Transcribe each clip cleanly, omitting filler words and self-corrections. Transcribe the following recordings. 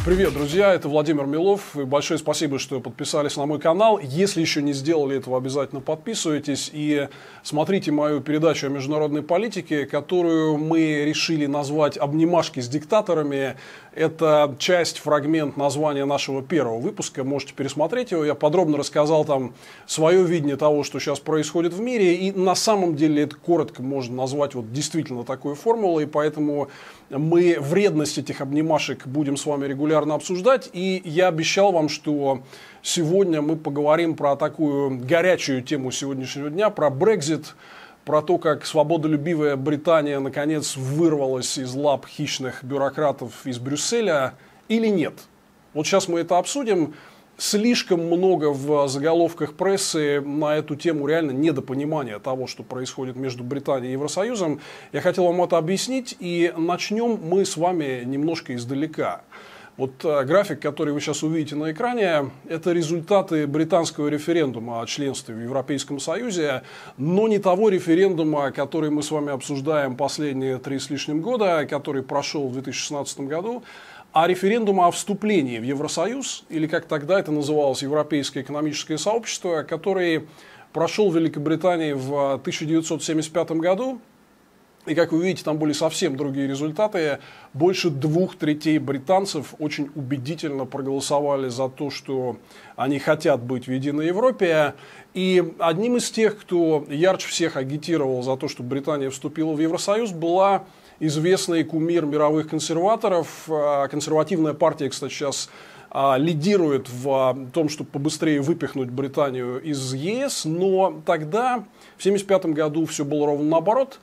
Привет, друзья, это Владимир Милов. И большое спасибо, что подписались на мой канал. Если еще не сделали этого, обязательно подписывайтесь и смотрите мою передачу о международной политике, которую мы решили назвать «Обнимашки с диктаторами». Это часть, фрагмент названия нашего первого выпуска. Можете пересмотреть его. Я подробно рассказал там свое видение того, что сейчас происходит в мире. И на самом деле это коротко можно назвать вот действительно такой формулой. Поэтому мы вредность этих обнимашек будем с вами регулярно обсуждать. И я обещал вам, что сегодня мы поговорим про такую горячую тему сегодняшнего дня, про Брексит, про то, как свободолюбивая Британия наконец вырвалась из лап хищных бюрократов из Брюсселя или нет. Вот сейчас мы это обсудим. Слишком много в заголовках прессы на эту тему реально недопонимания того, что происходит между Британией и Евросоюзом. Я хотел вам это объяснить, и начнем мы с вами немножко издалека. Вот график, который вы сейчас увидите на экране, это результаты британского референдума о членстве в Европейском Союзе, но не того референдума, который мы с вами обсуждаем последние 3 с лишним года, который прошел в 2016 году, а референдума о вступлении в Евросоюз, или как тогда это называлось, Европейское экономическое сообщество, который прошел в Великобритании в 1975 году. И, как вы видите, там были совсем другие результаты. Больше 2/3 британцев очень убедительно проголосовали за то, что они хотят быть в единой Европе. И одним из тех, кто ярче всех агитировал за то, чтобы Британия вступила в Евросоюз, была известный кумир мировых консерваторов. Консервативная партия, кстати, сейчас лидирует в том, чтобы побыстрее выпихнуть Британию из ЕС. Но тогда, в 1975 году, все было ровно наоборот.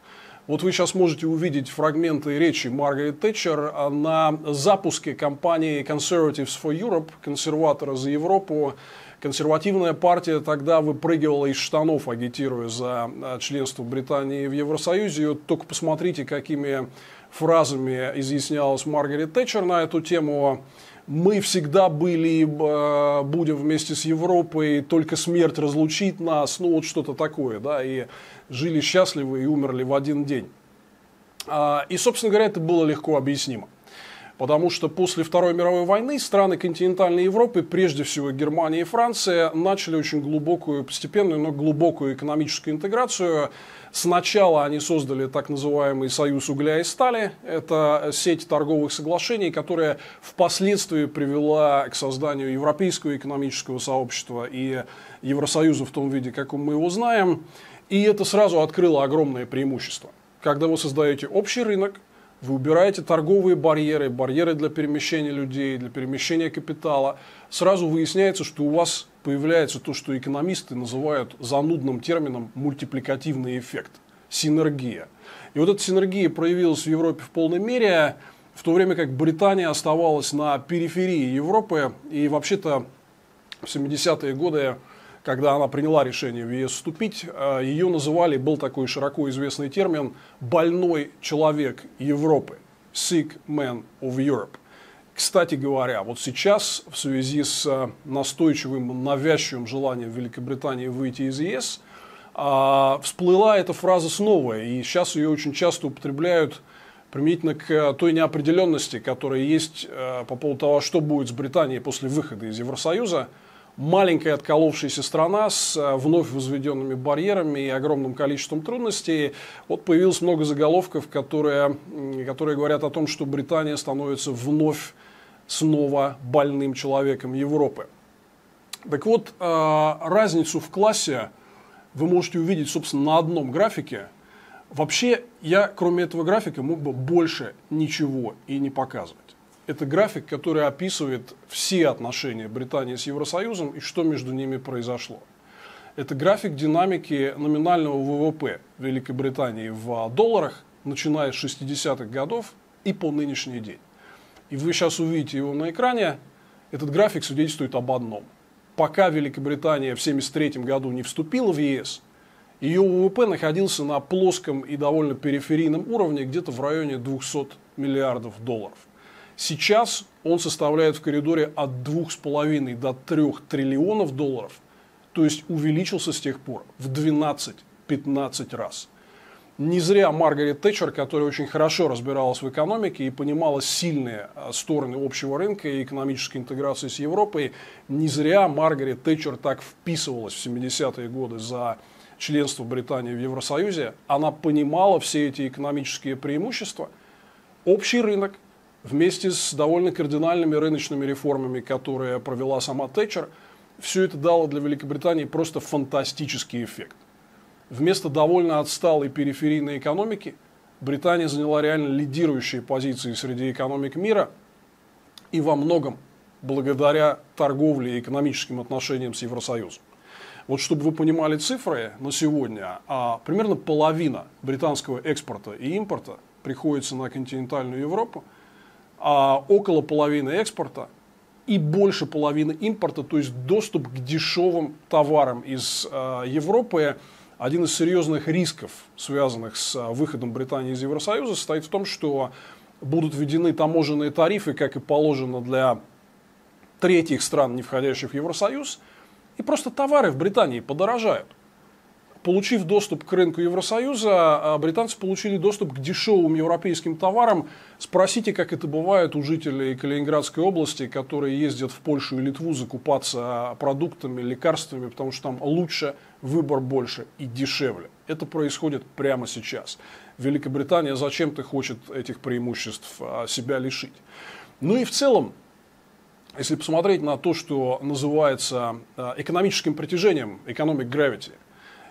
Вот вы сейчас можете увидеть фрагменты речи Маргарет Тэтчер на запуске кампании Conservatives for Europe, консерваторы за Европу. Консервативная партия тогда выпрыгивала из штанов, агитируя за членство Британии в Евросоюзе. И вот только посмотрите, какими фразами изъяснялась Маргарет Тэтчер на эту тему. Мы всегда были, будем вместе с Европой, только смерть разлучит нас, ну вот что-то такое, да, и жили счастливы и умерли в один день. И, собственно говоря, это было легко объяснимо. Потому что после Второй мировой войны страны континентальной Европы, прежде всего Германия и Франция, начали очень глубокую, постепенную, но глубокую экономическую интеграцию. Сначала они создали так называемый Союз угля и стали. Это сеть торговых соглашений, которая впоследствии привела к созданию Европейского экономического сообщества и Евросоюза в том виде, каком мы его знаем. И это сразу открыло огромное преимущество. Когда вы создаете общий рынок, вы убираете торговые барьеры, барьеры для перемещения людей, для перемещения капитала. Сразу выясняется, что у вас появляется то, что экономисты называют занудным термином мультипликативный эффект. Синергия. И вот эта синергия проявилась в Европе в полной мере, в то время как Британия оставалась на периферии Европы. И вообще-то в 70-е годы, когда она приняла решение в ЕС вступить, ее называли, был такой широко известный термин, «больной человек Европы», «sick man of Europe». Кстати говоря, вот сейчас в связи с настойчивым, навязчивым желанием Великобритании выйти из ЕС, всплыла эта фраза снова, и сейчас ее очень часто употребляют применительно к той неопределенности, которая есть по поводу того, что будет с Британией после выхода из Евросоюза. Маленькая отколовшаяся страна с вновь возведенными барьерами и огромным количеством трудностей. Вот появилось много заголовков, которые говорят о том, что Британия становится вновь снова больным человеком Европы. Так вот, разницу в классе вы можете увидеть, собственно, на одном графике. Вообще, я, кроме этого графика, мог бы больше ничего и не показывать. Это график, который описывает все отношения Британии с Евросоюзом и что между ними произошло. Это график динамики номинального ВВП Великобритании в долларах, начиная с 60-х годов и по нынешний день. И вы сейчас увидите его на экране. Этот график свидетельствует об одном. Пока Великобритания в 1973 году не вступила в ЕС, ее ВВП находился на плоском и довольно периферийном уровне, где-то в районе 200 миллиардов долларов. Сейчас он составляет в коридоре от 2,5 до 3 триллионов долларов, то есть увеличился с тех пор в 12-15 раз. Не зря Маргарет Тэтчер, которая очень хорошо разбиралась в экономике и понимала сильные стороны общего рынка и экономической интеграции с Европой, не зря Маргарет Тэтчер так вписывалась в 70-е годы за членство Британии в Евросоюзе. Она понимала все эти экономические преимущества. Общий рынок вместе с довольно кардинальными рыночными реформами, которые провела сама Тэтчер, все это дало для Великобритании просто фантастический эффект. Вместо довольно отсталой периферийной экономики Британия заняла реально лидирующие позиции среди экономик мира и во многом благодаря торговле и экономическим отношениям с Евросоюзом. Вот чтобы вы понимали цифры на сегодня, примерно половина британского экспорта и импорта приходится на континентальную Европу, а около половины экспорта и больше половины импорта, то есть доступ к дешевым товарам из Европы. Один из серьезных рисков, связанных с выходом Британии из Евросоюза, состоит в том, что будут введены таможенные тарифы, как и положено для третьих стран, не входящих в Евросоюз, и просто товары в Британии подорожают. Получив доступ к рынку Евросоюза, британцы получили доступ к дешевым европейским товарам. Спросите, как это бывает у жителей Калининградской области, которые ездят в Польшу и Литву закупаться продуктами, лекарствами, потому что там лучше, выбор больше и дешевле. Это происходит прямо сейчас. Великобритания зачем-то хочет этих преимуществ себя лишить. Ну и в целом, если посмотреть на то, что называется экономическим притяжением, economic gravity,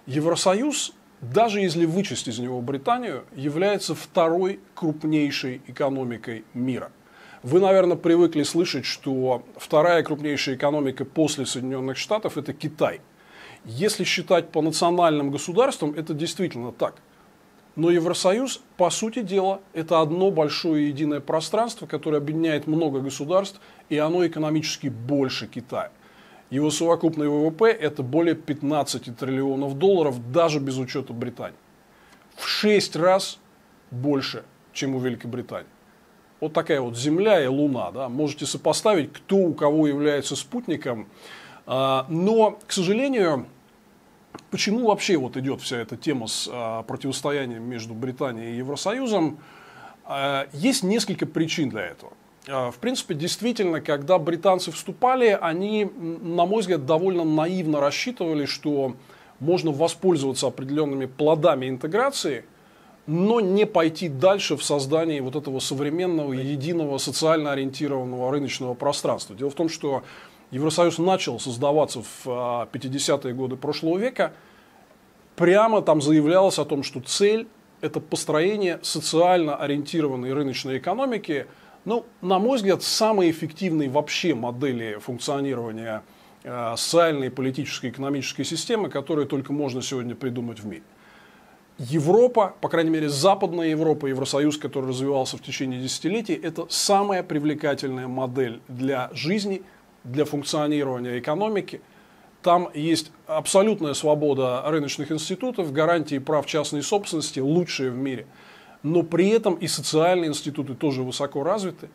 Евросоюз, даже если вычесть из него Британию, является второй крупнейшей экономикой мира. Вы, наверное, привыкли слышать, что вторая крупнейшая экономика после Соединенных Штатов – это Китай. Если считать по национальным государствам, это действительно так. Но Евросоюз, по сути дела, это одно большое единое пространство, которое объединяет много государств, и оно экономически больше Китая. Его совокупный ВВП – это более 15 триллионов долларов, даже без учета Британии. В 6 раз больше, чем у Великобритании. Вот такая вот Земля и Луна. Да? Можете сопоставить, кто у кого является спутником. Но, к сожалению, почему вообще вот идет вся эта тема с противостоянием между Британией и Евросоюзом? Есть несколько причин для этого. В принципе, действительно, когда британцы вступали, они, на мой взгляд, довольно наивно рассчитывали, что можно воспользоваться определенными плодами интеграции, но не пойти дальше в создании вот этого современного, единого, социально ориентированного рыночного пространства. Дело в том, что Евросоюз начал создаваться в 50-е годы прошлого века. Прямо там заявлялось о том, что цель – это построение социально ориентированной рыночной экономики. Ну, на мой взгляд, самой эффективной вообще модели функционирования социальной, политической, экономической системы, которую только можно сегодня придумать в мире. Европа, по крайней мере, Западная Европа, Евросоюз, который развивался в течение десятилетий, это самая привлекательная модель для жизни, для функционирования экономики. Там есть абсолютная свобода рыночных институтов, гарантии прав частной собственности, лучшие в мире. Но при этом и социальные институты тоже высоко развиты.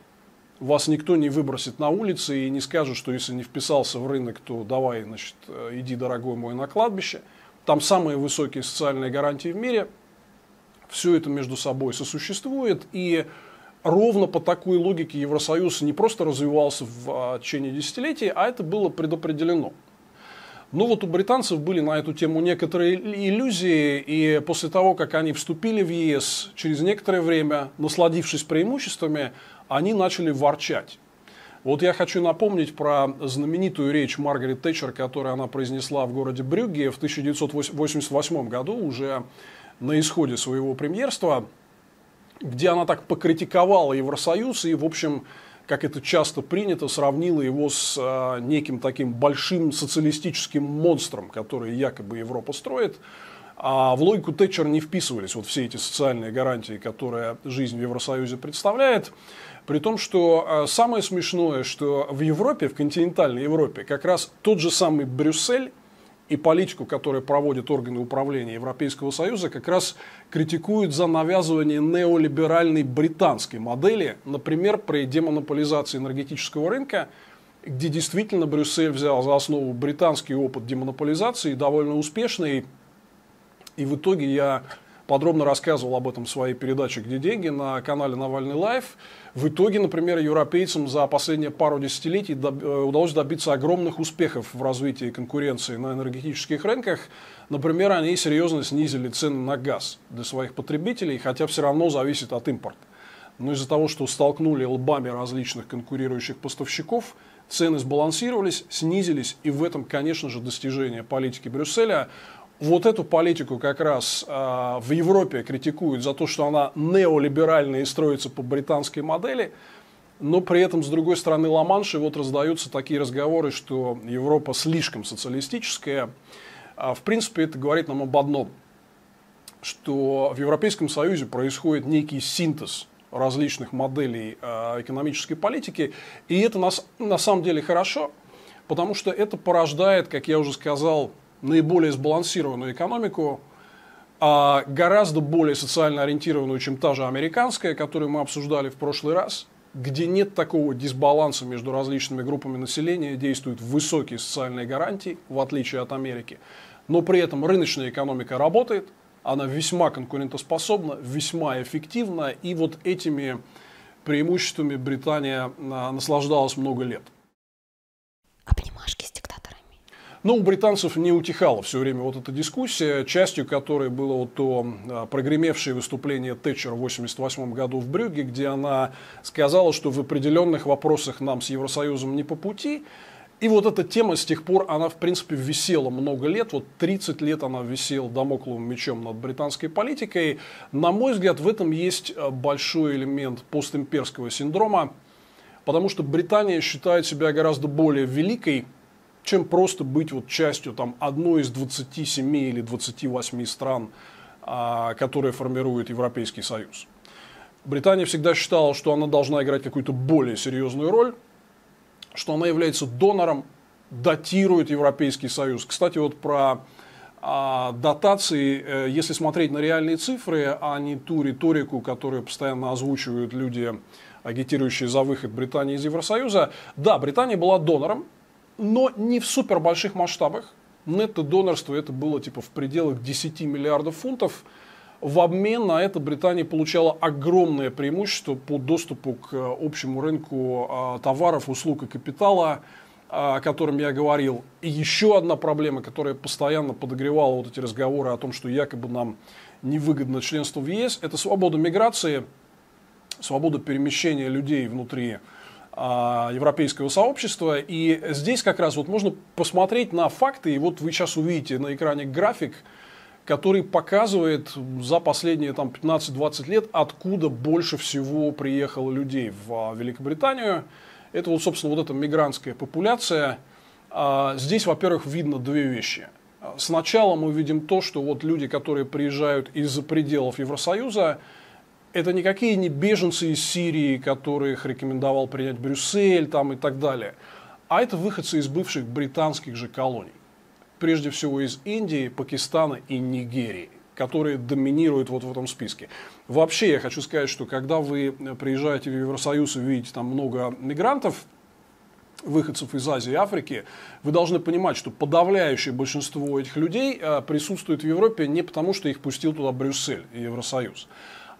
Вас никто не выбросит на улице и не скажет, что если не вписался в рынок, то давай, значит, иди, дорогой мой, на кладбище. Там самые высокие социальные гарантии в мире. Все это между собой сосуществует. И ровно по такой логике Евросоюз не просто развивался в течение десятилетий, а это было предопределено. Но вот у британцев были на эту тему некоторые иллюзии, и после того, как они вступили в ЕС, через некоторое время, насладившись преимуществами, они начали ворчать. Вот я хочу напомнить про знаменитую речь Маргарет Тэтчер, которую она произнесла в городе Брюгге в 1988 году, уже на исходе своего премьерства, где она так покритиковала Евросоюз и, в общем, как это часто принято, сравнила его с неким таким большим социалистическим монстром, который якобы Европа строит. А в логику Тэтчер не вписывались вот все эти социальные гарантии, которые жизнь в Евросоюзе представляет. При том, что самое смешное, что в Европе, в континентальной Европе, как раз тот же самый Брюссель и политику, которую проводят органы управления Европейского Союза, как раз критикуют за навязывание неолиберальной британской модели, например, при демонополизации энергетического рынка, где действительно Брюссель взял за основу британский опыт демонополизации, довольно успешный. И в итоге я подробно рассказывал об этом в своей передаче «Где деньги» на канале «Навальный Лайв». В итоге, например, европейцам за последние пару десятилетий удалось добиться огромных успехов в развитии конкуренции на энергетических рынках. Например, они серьезно снизили цены на газ для своих потребителей, хотя все равно зависит от импорта. Но из-за того, что столкнули лбами различных конкурирующих поставщиков, цены сбалансировались, снизились, и в этом, конечно же, достижение политики Брюсселя. Вот эту политику как раз в Европе критикуют за то, что она неолиберальная и строится по британской модели, но при этом, с другой стороны Ла-Манша, вот раздаются такие разговоры, что Европа слишком социалистическая. В принципе, это говорит нам об одном, что в Европейском Союзе происходит некий синтез различных моделей экономической политики, и это на самом деле хорошо, потому что это порождает, как я уже сказал, наиболее сбалансированную экономику, гораздо более социально ориентированную, чем та же американская, которую мы обсуждали в прошлый раз, где нет такого дисбаланса между различными группами населения, действуют высокие социальные гарантии, в отличие от Америки, но при этом рыночная экономика работает, она весьма конкурентоспособна, весьма эффективна, и вот этими преимуществами Британия наслаждалась много лет. Обнимашки с диктаторами. Но у британцев не утихала все время вот эта дискуссия, частью которой было вот то прогремевшее выступление Тэтчер в 1988 году в Брюгге, где она сказала, что в определенных вопросах нам с Евросоюзом не по пути. И вот эта тема с тех пор, она в принципе висела много лет, вот 30 лет она висела дамокловым мечом над британской политикой. На мой взгляд, в этом есть большой элемент постимперского синдрома, потому что Британия считает себя гораздо более великой, чем просто быть вот частью там, одной из 27 или 28 стран, которые формируют Европейский Союз. Британия всегда считала, что она должна играть какую-то более серьезную роль, что она является донором, датирует Европейский Союз. Кстати, вот про дотации, если смотреть на реальные цифры, а не ту риторику, которую постоянно озвучивают люди, агитирующие за выход Британии из Евросоюза, да, Британия была донором, но не в супер больших масштабах. Нетто-донорство это было типа в пределах 10 миллиардов фунтов. В обмен на это Британия получала огромное преимущество по доступу к общему рынку товаров, услуг и капитала, о котором я говорил. И еще одна проблема, которая постоянно подогревала вот эти разговоры о том, что якобы нам невыгодно членство в ЕС, это свобода миграции, свобода перемещения людей внутри европейского сообщества. И здесь как раз вот можно посмотреть на факты, и вот вы сейчас увидите на экране график, который показывает за последние 15-20 лет, откуда больше всего приехало людей в Великобританию. Это вот, собственно, вот эта мигрантская популяция. Здесь, во-первых, видно две вещи. Сначала мы видим то, что вот люди, которые приезжают из-за пределов Евросоюза, это никакие не беженцы из Сирии, которых рекомендовал принять Брюссель там, и так далее, а это выходцы из бывших британских же колоний. Прежде всего из Индии, Пакистана и Нигерии, которые доминируют вот в этом списке. Вообще я хочу сказать, что когда вы приезжаете в Евросоюз и видите там много мигрантов, выходцев из Азии и Африки, вы должны понимать, что подавляющее большинство этих людей присутствует в Европе не потому, что их пустил туда Брюссель и Евросоюз,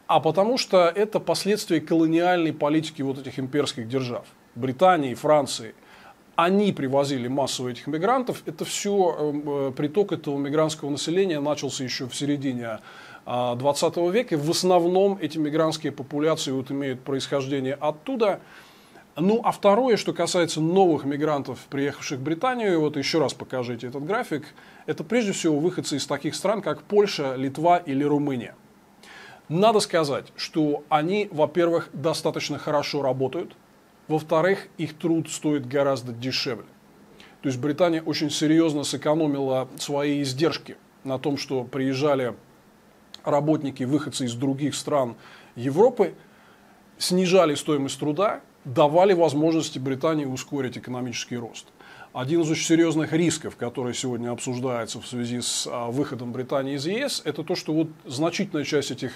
а потому что это последствия колониальной политики вот этих имперских держав, Британии, Франции. Они привозили массово этих мигрантов. Это все, приток этого мигрантского населения начался еще в середине 20 века. В основном эти мигрантские популяции вот имеют происхождение оттуда. Ну, а второе, что касается новых мигрантов, приехавших в Британию, вот еще раз покажите этот график, это прежде всего выходцы из таких стран, как Польша, Литва или Румыния. Надо сказать, что они, во-первых, достаточно хорошо работают. Во-вторых, их труд стоит гораздо дешевле. То есть Британия очень серьезно сэкономила свои издержки на том, что приезжали работники, выходцы из других стран Европы, снижали стоимость труда, давали возможности Британии ускорить экономический рост. Один из очень серьезных рисков, который сегодня обсуждается в связи с выходом Британии из ЕС, это то, что вот значительная часть этих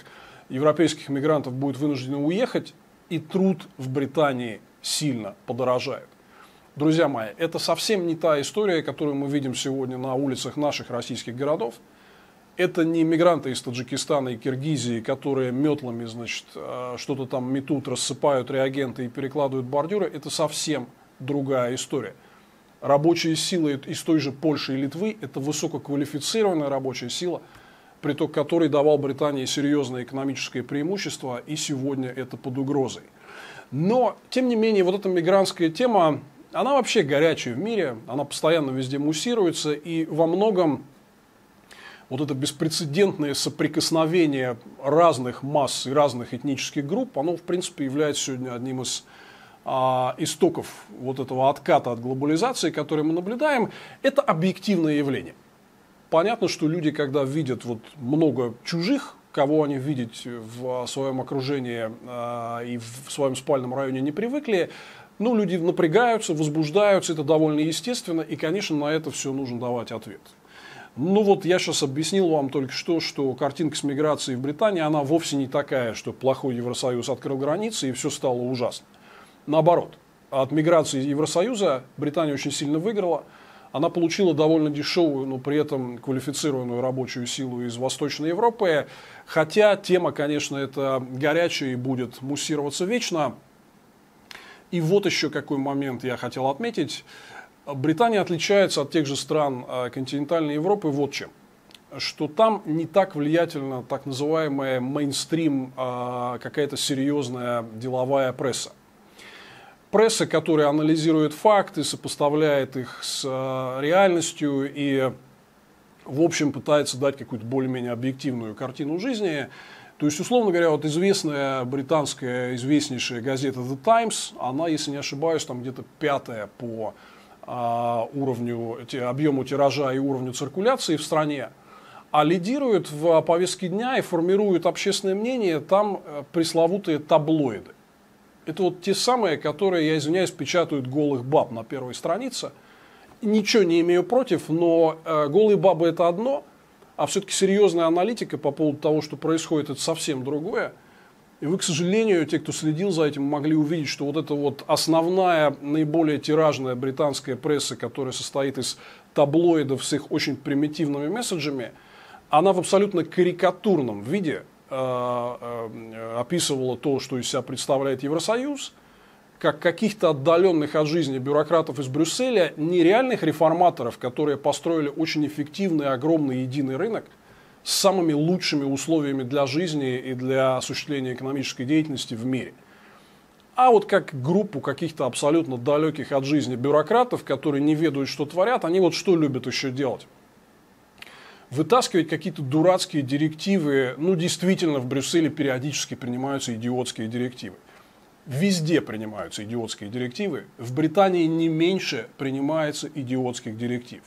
европейских мигрантов будет вынуждена уехать, и труд в Британии сильно подорожает. Друзья мои, это совсем не та история, которую мы видим сегодня на улицах наших российских городов. Это не мигранты из Таджикистана и Киргизии, которые метлами, значит, что-то там метут, рассыпают реагенты и перекладывают бордюры. Это совсем другая история. Рабочие силы из той же Польши и Литвы – это высококвалифицированная рабочая сила, приток которой давал Британии серьезное экономическое преимущество, и сегодня это под угрозой. Но, тем не менее, вот эта мигрантская тема, она вообще горячая в мире, она постоянно везде муссируется, и во многом вот это беспрецедентное соприкосновение разных масс и разных этнических групп, оно, в принципе, является сегодня одним из истоков вот этого отката от глобализации, который мы наблюдаем. Это объективное явление. Понятно, что люди, когда видят вот много чужих, кого они видеть в своем окружении и в своем спальном районе не привыкли, ну, люди напрягаются, возбуждаются, это довольно естественно, и, конечно, на это все нужно давать ответ. Ну вот я сейчас объяснил вам только что картинка с миграцией в Британии, она вовсе не такая, что плохой Евросоюз открыл границы и все стало ужасно. Наоборот, от миграции Евросоюза Британия очень сильно выиграла. Она получила довольно дешевую, но при этом квалифицированную рабочую силу из Восточной Европы. Хотя тема, конечно, это горячая и будет муссироваться вечно. И вот еще какой момент я хотел отметить. Британия отличается от тех же стран континентальной Европы вот чем. Что там не так влиятельна так называемая мейнстрим, какая-то серьезная деловая пресса. Пресса, которая анализирует факты, сопоставляет их с реальностью и, в общем, пытается дать какую-то более-менее объективную картину жизни. То есть, условно говоря, вот известная британская, известнейшая газета The Times, она, если не ошибаюсь, там где-то 5-я по уровню, объему тиража и уровню циркуляции в стране, а лидирует в повестке дня и формирует общественное мнение там пресловутые таблоиды. Это вот те самые, которые, я извиняюсь, печатают голых баб на первой странице. Ничего не имею против, но голые бабы это одно, а все-таки серьезная аналитика по поводу того, что происходит, это совсем другое. И вы, к сожалению, те, кто следил за этим, могли увидеть, что вот эта вот основная, наиболее тиражная британская пресса, которая состоит из таблоидов с их очень примитивными месседжами, она в абсолютно карикатурном виде описывала то, что из себя представляет Евросоюз, как каких-то отдаленных от жизни бюрократов из Брюсселя, нереальных реформаторов, которые построили очень эффективный, огромный единый рынок с самыми лучшими условиями для жизни и для осуществления экономической деятельности в мире. А вот как группу каких-то абсолютно далеких от жизни бюрократов, которые не ведают, что творят, они вот что любят еще делать? Вытаскивать какие-то дурацкие директивы. Ну, действительно, в Брюсселе периодически принимаются идиотские директивы. Везде принимаются идиотские директивы. В Британии не меньше принимается идиотских директив.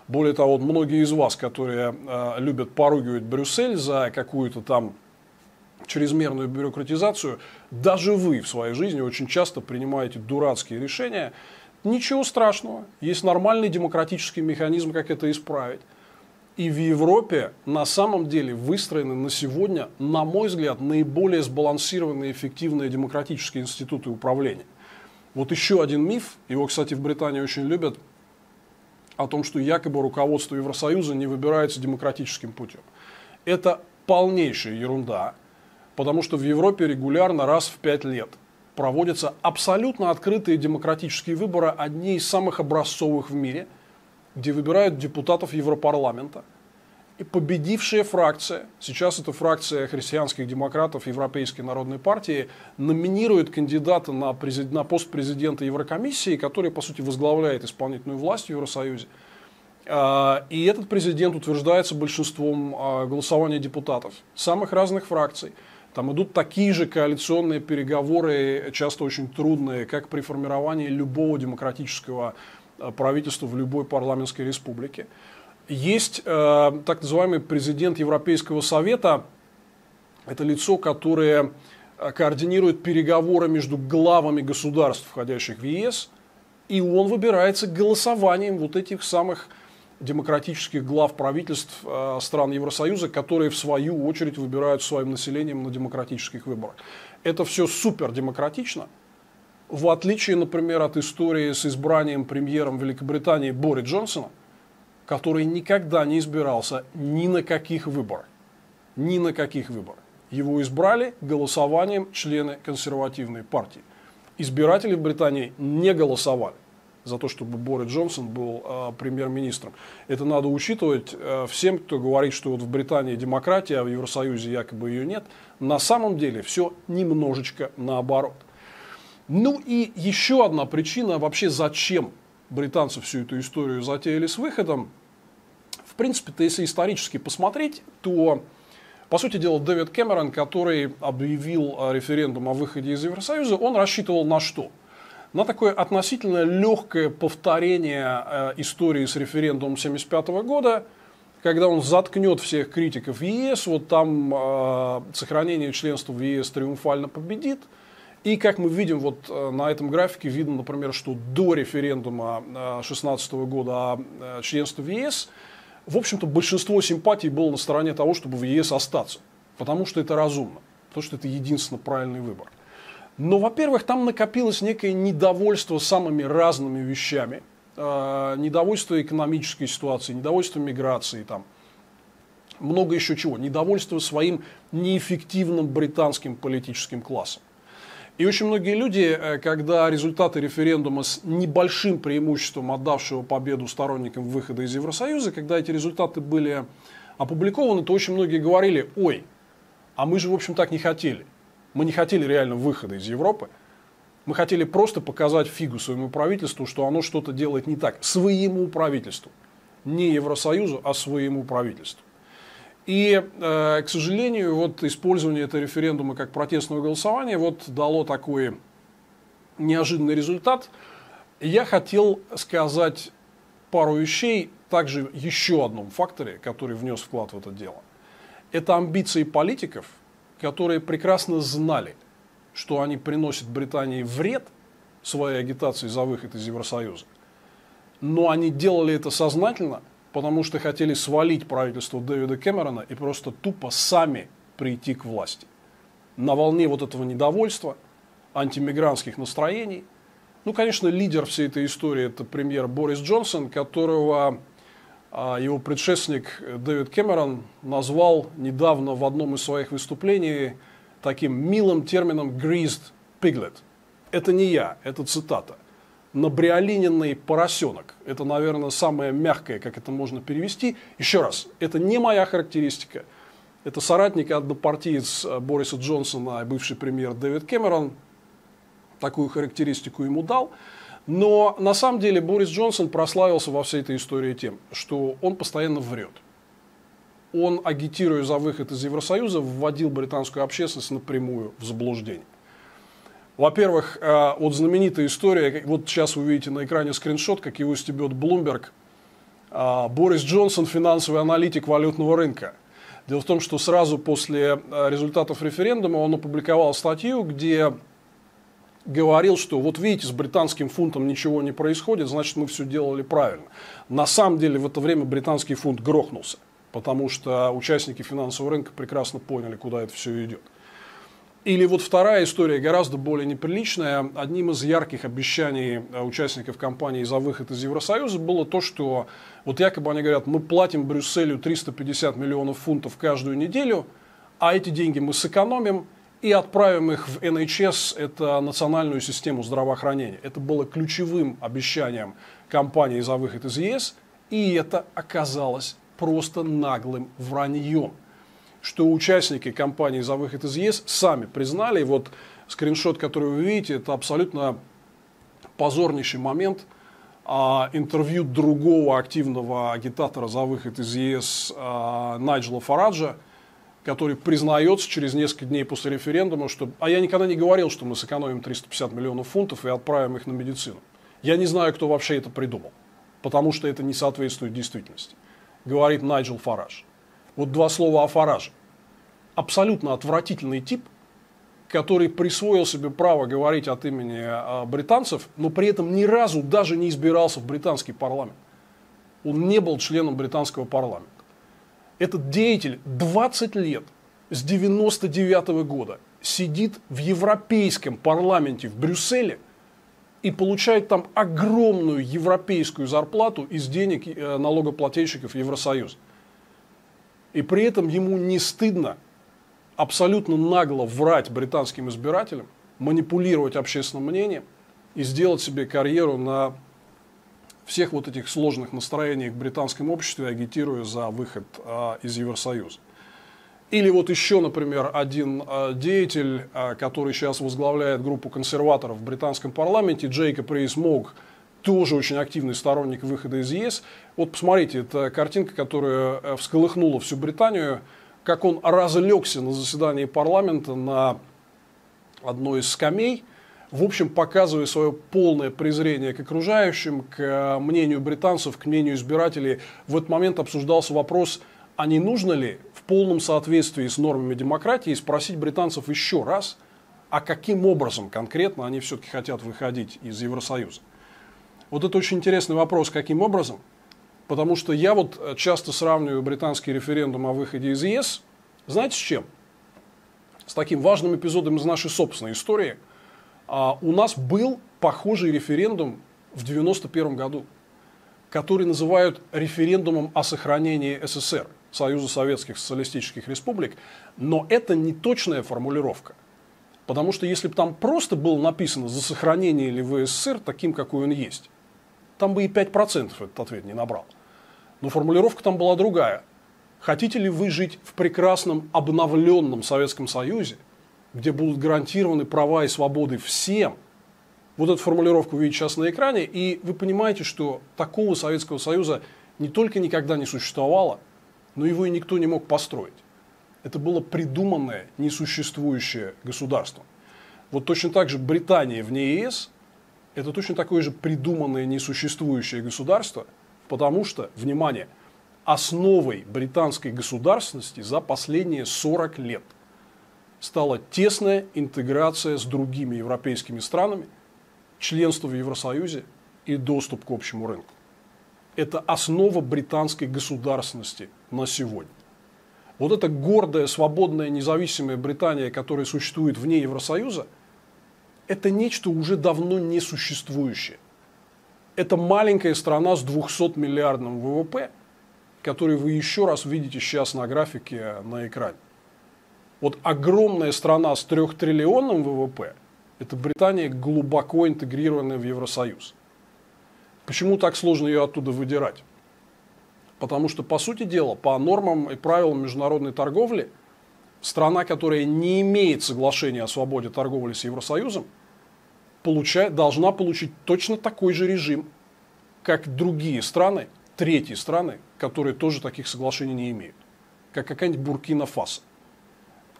Более того, многие из вас, которые любят поругивать Брюссель за какую-то там чрезмерную бюрократизацию, даже вы в своей жизни очень часто принимаете дурацкие решения. Ничего страшного. Есть нормальный демократический механизм, как это исправить. И в Европе на самом деле выстроены на сегодня, на мой взгляд, наиболее сбалансированные и эффективные демократические институты управления. Вот еще один миф, его, кстати, в Британии очень любят, о том, что якобы руководство Евросоюза не выбирается демократическим путем. Это полнейшая ерунда, потому что в Европе регулярно раз в 5 лет проводятся абсолютно открытые демократические выборы, одни из самых образцовых в мире, где выбирают депутатов Европарламента. И победившая фракция, сейчас это фракция христианских демократов Европейской народной партии, номинирует кандидата на пост президента Еврокомиссии, который, по сути, возглавляет исполнительную власть в Евросоюзе. И этот президент утверждается большинством голосования депутатов самых разных фракций. Там идут такие же коалиционные переговоры, часто очень трудные, как при формировании любого демократического правительства в любой парламентской республике. Есть так называемый президент Европейского совета. Это лицо, которое координирует переговоры между главами государств, входящих в ЕС. И он выбирается голосованием вот этих самых демократических глав правительств стран Евросоюза, которые в свою очередь выбирают своим населением на демократических выборах. Это все супер демократично. В отличие, например, от истории с избранием премьером Великобритании Бори Джонсона, который никогда не избирался ни на каких выборах. Ни на каких выборах. Его избрали голосованием члены консервативной партии. Избиратели в Британии не голосовали за то, чтобы Борис Джонсон был премьер-министром. Это надо учитывать всем, кто говорит, что вот в Британии демократия, а в Евросоюзе якобы ее нет. На самом деле все немножечко наоборот. Ну и еще одна причина вообще, зачем британцы всю эту историю затеяли с выходом. В принципе-то, если исторически посмотреть, то, по сути дела, Дэвид Кэмерон, который объявил референдум о выходе из Евросоюза, он рассчитывал на что? На такое относительно легкое повторение истории с референдумом 1975 года, когда он заткнет всех критиков ЕС, вот там сохранение членства в ЕС триумфально победит. И как мы видим, вот на этом графике видно, например, что до референдума 2016 года о членстве в ЕС, в общем-то, большинство симпатий было на стороне того, чтобы в ЕС остаться. Потому что это разумно, потому что это единственно правильный выбор. Но, во-первых, там накопилось некое недовольство самыми разными вещами. Недовольство экономической ситуацией, недовольство миграцией, там, много еще чего. Недовольство своим неэффективным британским политическим классом. И очень многие люди, когда результаты референдума с небольшим преимуществом отдавшего победу сторонникам выхода из Евросоюза, когда эти результаты были опубликованы, то очень многие говорили: ой, а мы же, в общем, так не хотели. Мы не хотели реально выхода из Европы. Мы хотели просто показать фигу своему правительству, что оно что-то делает не так. Своему правительству. Не Евросоюзу, а своему правительству. И, к сожалению, вот использование этого референдума как протестного голосования вот дало такой неожиданный результат. Я хотел сказать пару вещей, также еще одном факторе, который внес вклад в это дело. Это амбиции политиков, которые прекрасно знали, что они приносят Британии вред своей агитацией за выход из Евросоюза. Но они делали это сознательно, потому что хотели свалить правительство Дэвида Кэмерона и просто тупо сами прийти к власти. На волне вот этого недовольства, антимигрантских настроений. Ну, конечно, лидер всей этой истории – это премьер Борис Джонсон, которого его предшественник Дэвид Кэмерон назвал недавно в одном из своих выступлений таким милым термином «greased piglet». Это не я, это цитата. Набриолиненный поросенок. Это, наверное, самое мягкое, как это можно перевести. Еще раз, это не моя характеристика. Это соратник, однопартиец Бориса Джонсона, бывший премьер Дэвид Кэмерон. Такую характеристику ему дал. Но на самом деле Борис Джонсон прославился во всей этой истории тем, что он постоянно врет. Он, агитируя за выход из Евросоюза, вводил британскую общественность напрямую в заблуждение. Во-первых, вот знаменитая история, вот сейчас вы видите на экране скриншот, как его стебет Bloomberg. Борис Джонсон, финансовый аналитик валютного рынка. Дело в том, что сразу после результатов референдума он опубликовал статью, где говорил, что вот видите, с британским фунтом ничего не происходит, значит, мы все делали правильно. На самом деле в это время британский фунт грохнулся, потому что участники финансового рынка прекрасно поняли, куда это все идет. Или вот вторая история, гораздо более неприличная. Одним из ярких обещаний участников кампании за выход из Евросоюза было то, что вот якобы они говорят: мы платим Брюсселю 350 миллионов фунтов каждую неделю, а эти деньги мы сэкономим и отправим их в NHS, это национальную систему здравоохранения. Это было ключевым обещанием кампании за выход из ЕС, и это оказалось просто наглым враньем, что участники кампании за выход из ЕС сами признали. И вот скриншот, который вы видите, это абсолютно позорнейший момент. Интервью другого активного агитатора за выход из ЕС Найджела Фараджа, который признается через несколько дней после референдума, что «а я никогда не говорил, что мы сэкономим 350 миллионов фунтов и отправим их на медицину. Я не знаю, кто вообще это придумал, потому что это не соответствует действительности», говорит Найджел Фарадж. Вот два слова о Фарадже. Абсолютно отвратительный тип, который присвоил себе право говорить от имени британцев, но при этом ни разу даже не избирался в британский парламент. Он не был членом британского парламента. Этот деятель 20 лет, с 1999 года, сидит в Европейском парламенте в Брюсселе и получает там огромную европейскую зарплату из денег налогоплательщиков Евросоюза. И при этом ему не стыдно абсолютно нагло врать британским избирателям, манипулировать общественным мнением и сделать себе карьеру на всех вот этих сложных настроениях в британском обществе, агитируя за выход из Евросоюза. Или вот еще, например, один деятель, который сейчас возглавляет группу консерваторов в британском парламенте, Джейкоб Рейс-Могг, тоже очень активный сторонник выхода из ЕС. Вот посмотрите, это картинка, которая всколыхнула всю Британию, как он разлегся на заседании парламента на одной из скамей, в общем, показывая свое полное презрение к окружающим, к мнению британцев, к мнению избирателей. В этот момент обсуждался вопрос, а не нужно ли в полном соответствии с нормами демократии спросить британцев еще раз, а каким образом конкретно они все-таки хотят выходить из Евросоюза. Вот это очень интересный вопрос, каким образом, потому что я вот часто сравниваю британский референдум о выходе из ЕС, знаете, с чем? С таким важным эпизодом из нашей собственной истории. У нас был похожий референдум в 1991 году, который называют референдумом о сохранении СССР, Союза Советских Социалистических Республик, но это не точная формулировка. Потому что если бы там просто было написано «за сохранение ли вы СССР таким, какой он есть», там бы и 5% этот ответ не набрал. Но формулировка там была другая. Хотите ли вы жить в прекрасном обновленном Советском Союзе, где будут гарантированы права и свободы всем? Вот эту формулировку вы видите сейчас на экране, и вы понимаете, что такого Советского Союза не только никогда не существовало, но его и никто не мог построить. Это было придуманное, несуществующее государство. Вот точно так же Британия вне ЕС – это точно такое же придуманное, несуществующее государство, потому что, внимание, основой британской государственности за последние 40 лет стала тесная интеграция с другими европейскими странами, членство в Евросоюзе и доступ к общему рынку. Это основа британской государственности на сегодня. Вот эта гордая, свободная, независимая Британия, которая существует вне Евросоюза, это нечто уже давно не существующее. Это маленькая страна с 200-миллиардным ВВП, который вы еще раз видите сейчас на графике на экране. Вот огромная страна с 3-триллионным ВВП – это Британия, глубоко интегрированная в Евросоюз. Почему так сложно ее оттуда выдирать? Потому что, по сути дела, по нормам и правилам международной торговли, страна, которая не имеет соглашения о свободе торговли с Евросоюзом, должна получить точно такой же режим, как другие страны, третьи страны, которые тоже таких соглашений не имеют, как какая-нибудь Буркина-Фасо.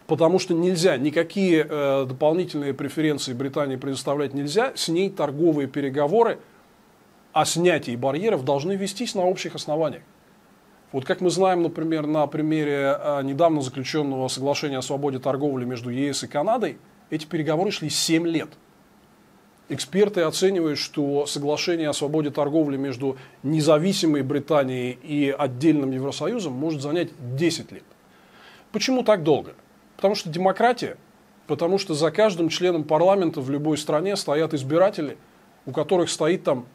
Потому что нельзя, никакие дополнительные преференции Британии предоставлять нельзя, с ней торговые переговоры о снятии барьеров должны вестись на общих основаниях. Вот как мы знаем, например, на примере недавно заключенного соглашения о свободе торговли между ЕС и Канадой, эти переговоры шли 7 лет. Эксперты оценивают, что соглашение о свободе торговли между независимой Британией и отдельным Евросоюзом может занять 10 лет. Почему так долго? Потому что демократия, потому что за каждым членом парламента в любой стране стоят избиратели, у которых стоит там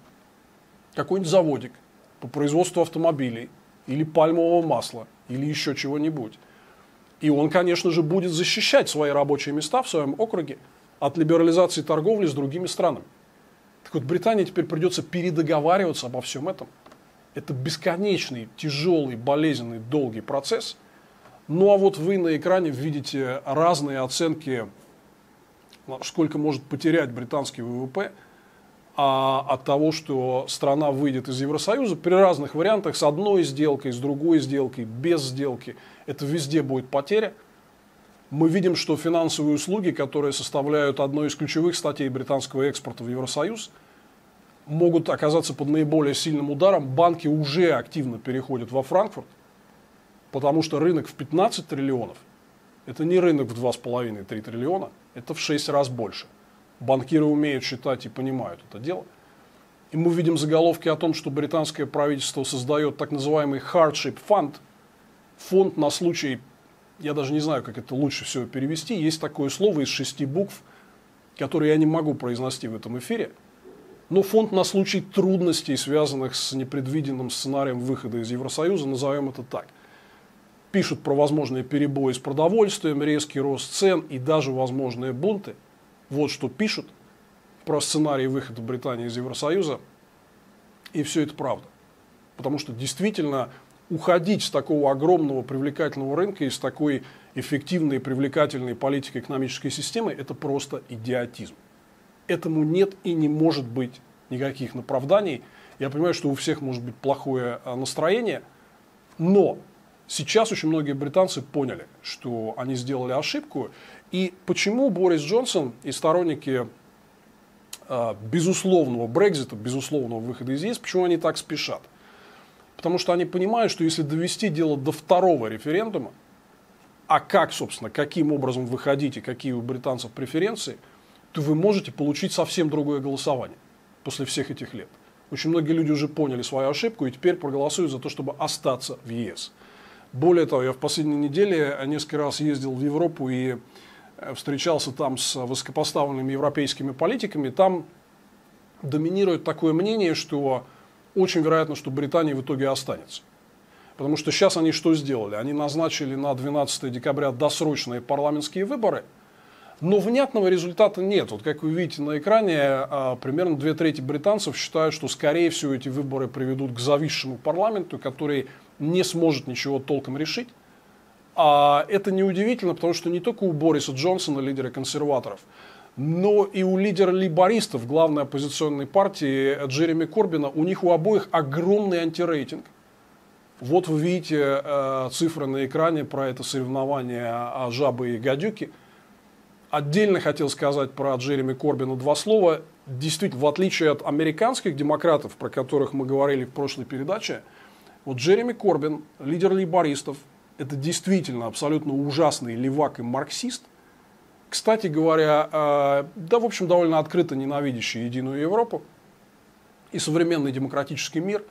какой-нибудь заводик по производству автомобилей, или пальмового масла, или еще чего-нибудь. И он, конечно же, будет защищать свои рабочие места в своем округе от либерализации торговли с другими странами. Так вот, Британии теперь придется передоговариваться обо всем этом. Это бесконечный, тяжелый, болезненный, долгий процесс. Ну а вот вы на экране видите разные оценки, сколько может потерять британский ВВП от того, что страна выйдет из Евросоюза при разных вариантах, с одной сделкой, с другой сделкой, без сделки. Это везде будет потеря. Мы видим, что финансовые услуги, которые составляют одну из ключевых статей британского экспорта в Евросоюз, могут оказаться под наиболее сильным ударом. Банки уже активно переходят во Франкфурт, потому что рынок в 15 триллионов – это не рынок в 2,5-3 триллиона, это в 6 раз больше. Банкиры умеют считать и понимают это дело. И мы видим заголовки о том, что британское правительство создает так называемый hardship fund, фонд на случай, я даже не знаю, как это лучше всего перевести, есть такое слово из 6 букв, которые я не могу произнести в этом эфире, Но фонд на случай трудностей, связанных с непредвиденным сценарием выхода из Евросоюза, назовем это так. Пишут про возможные перебои с продовольствием, резкий рост цен и даже возможные бунты. Вот что пишут про сценарий выхода Британии из Евросоюза. И все это правда. Потому что действительно уходить с такого огромного привлекательного рынка и с такой эффективной и привлекательной политико-экономической системы – это просто идиотизм. Этому нет и не может быть никаких оправданий. Я понимаю, что у всех может быть плохое настроение, но сейчас очень многие британцы поняли, что они сделали ошибку. И почему Борис Джонсон и сторонники безусловного Брексита, безусловного выхода из ЕС, почему они так спешат? Потому что они понимают, что если довести дело до второго референдума, а как, собственно, каким образом выходить и какие у британцев преференции, то вы можете получить совсем другое голосование после всех этих лет. Очень многие люди уже поняли свою ошибку и теперь проголосуют за то, чтобы остаться в ЕС. Более того, я в последние недели несколько раз ездил в Европу и встречался там с высокопоставленными европейскими политиками. Там доминирует такое мнение, что очень вероятно, что Британия в итоге останется. Потому что сейчас они что сделали? Они назначили на 12 декабря досрочные парламентские выборы, но внятного результата нет. Вот как вы видите на экране, примерно 2/3 британцев считают, что скорее всего эти выборы приведут к зависшему парламенту, который не сможет ничего толком решить. А это неудивительно, потому что не только у Бориса Джонсона, лидера консерваторов, но и у лидера лейбористов, главной оппозиционной партии Джереми Корбина, у них у обоих огромный антирейтинг. Вот вы видите цифры на экране про это соревнование жабы и гадюки. Отдельно хотел сказать про Джереми Корбина два слова. Действительно, в отличие от американских демократов, про которых мы говорили в прошлой передаче, вот Джереми Корбин, лидер лейбористов, это действительно абсолютно ужасный левак и марксист. Кстати говоря, да, в общем, довольно открыто ненавидящий Единую Европу и современный демократический мир.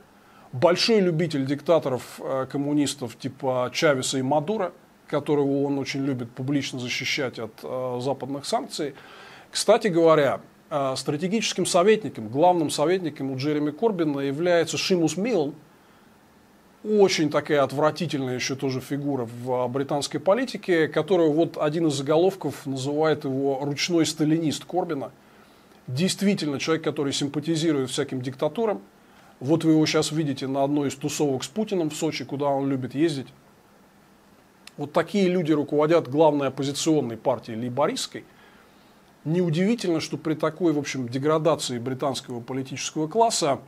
Большой любитель диктаторов, коммунистов типа Чавеса и Мадуро, которого он очень любит публично защищать от западных санкций. Кстати говоря, стратегическим советником, главным советником у Джереми Корбина является Шимус Милн. Очень такая отвратительная еще тоже фигура в британской политике, которую вот один из заголовков называет его ручной сталинист Корбина. Действительно человек, который симпатизирует всяким диктатурам. Вот вы его сейчас видите на одной из тусовок с Путиным в Сочи, куда он любит ездить. Вот такие люди руководят главной оппозиционной партией лейбористской. Неудивительно, что при такой, в общем, деградации британского политического класса,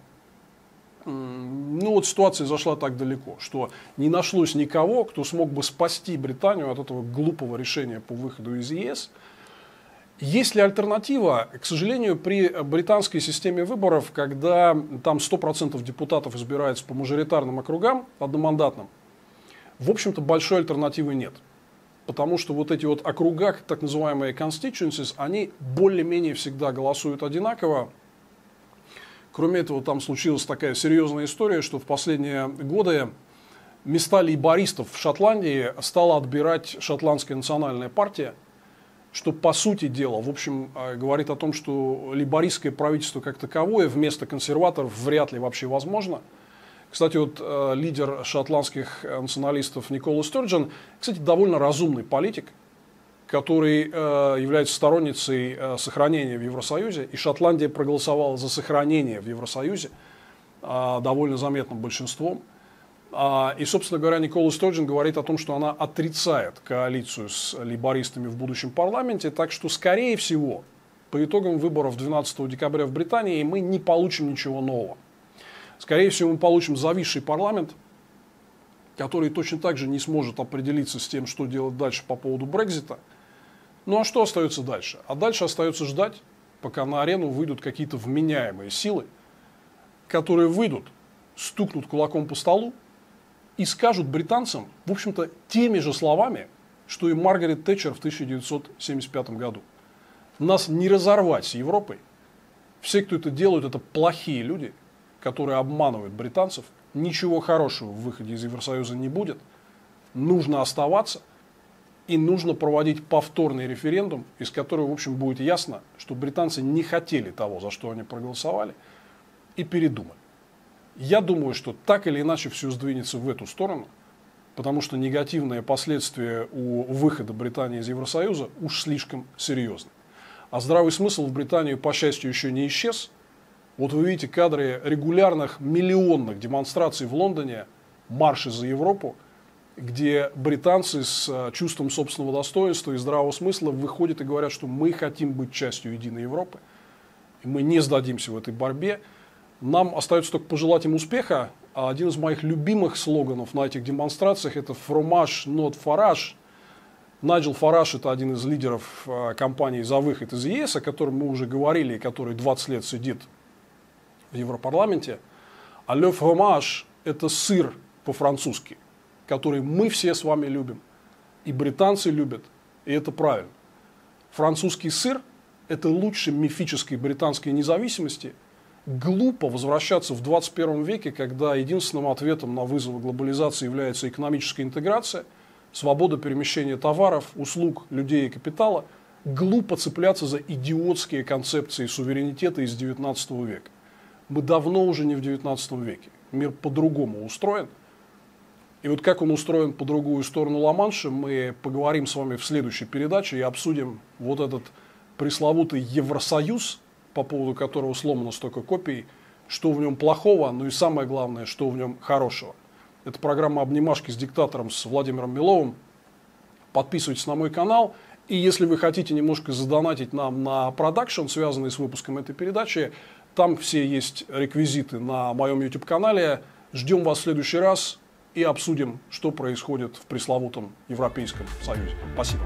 вот ситуация зашла так далеко, что не нашлось никого, кто смог бы спасти Британию от этого глупого решения по выходу из ЕС. Есть ли альтернатива? К сожалению, при британской системе выборов, когда там 100% депутатов избирается по мажоритарным округам, одномандатным, в общем-то, большой альтернативы нет. Потому что вот эти вот округа, так называемые constituencies, они более-менее всегда голосуют одинаково. Кроме этого, там случилась такая серьезная история, что в последние годы места лейбористов в Шотландии стала отбирать шотландская национальная партия, что, по сути дела, в общем, говорит о том, что лейбористское правительство как таковое вместо консерваторов вряд ли вообще возможно. Кстати, вот лидер шотландских националистов Никола Стёрджен, кстати, довольно разумный политик, который является сторонницей сохранения в Евросоюзе, и Шотландия проголосовала за сохранение в Евросоюзе довольно заметным большинством. И, собственно говоря, Никола Стёрджен говорит о том, что она отрицает коалицию с лейбористами в будущем парламенте, так что, скорее всего, по итогам выборов 12 декабря в Британии мы не получим ничего нового. Скорее всего, мы получим зависший парламент, который точно так же не сможет определиться с тем, что делать дальше по поводу Брексита. Ну а что остается дальше? А дальше остается ждать, пока на арену выйдут какие-то вменяемые силы, которые выйдут, стукнут кулаком по столу и скажут британцам, в общем-то, теми же словами, что и Маргарет Тэтчер в 1975 году. Нас не разорвать с Европой. Все, кто это делают, это плохие люди, которые обманывают британцев. Ничего хорошего в выходе из Евросоюза не будет. Нужно оставаться. И нужно проводить повторный референдум, из которого, в общем, будет ясно, что британцы не хотели того, за что они проголосовали, и передумали. Я думаю, что так или иначе все сдвинется в эту сторону, потому что негативные последствия у выхода Британии из Евросоюза уж слишком серьезны. А здравый смысл в Британию, по счастью, еще не исчез. Вот вы видите кадры регулярных миллионных демонстраций в Лондоне, марши за Европу, где британцы с чувством собственного достоинства и здравого смысла выходят и говорят, что мы хотим быть частью единой Европы, и мы не сдадимся в этой борьбе. Нам остается только пожелать им успеха. А один из моих любимых слоганов на этих демонстрациях — это «Fromage, not Farage». Найджел Фараж — это один из лидеров кампании за выход из ЕС, о котором мы уже говорили, и который 20 лет сидит в Европарламенте. А «le fromage» — это сыр по-французски, который мы все с вами любим, и британцы любят, и это правильно. Французский сыр — это лучше мифической британской независимости. Глупо возвращаться в 21 веке, когда единственным ответом на вызовы глобализации является экономическая интеграция, свобода перемещения товаров, услуг, людей и капитала. Глупо цепляться за идиотские концепции суверенитета из 19 века. Мы давно уже не в 19 веке. Мир по-другому устроен. И вот как он устроен по другую сторону Ла-Манша, мы поговорим с вами в следующей передаче и обсудим вот этот пресловутый Евросоюз, по поводу которого сломано столько копий, что в нем плохого, ну и самое главное, что в нем хорошего. Это программа «Обнимашки с диктатором» с Владимиром Миловым. Подписывайтесь на мой канал. И если вы хотите немножко задонатить нам на продакшн, связанный с выпуском этой передачи, там все есть реквизиты на моем YouTube-канале. Ждем вас в следующий раз и обсудим, что происходит в пресловутом Европейском Союзе. Спасибо.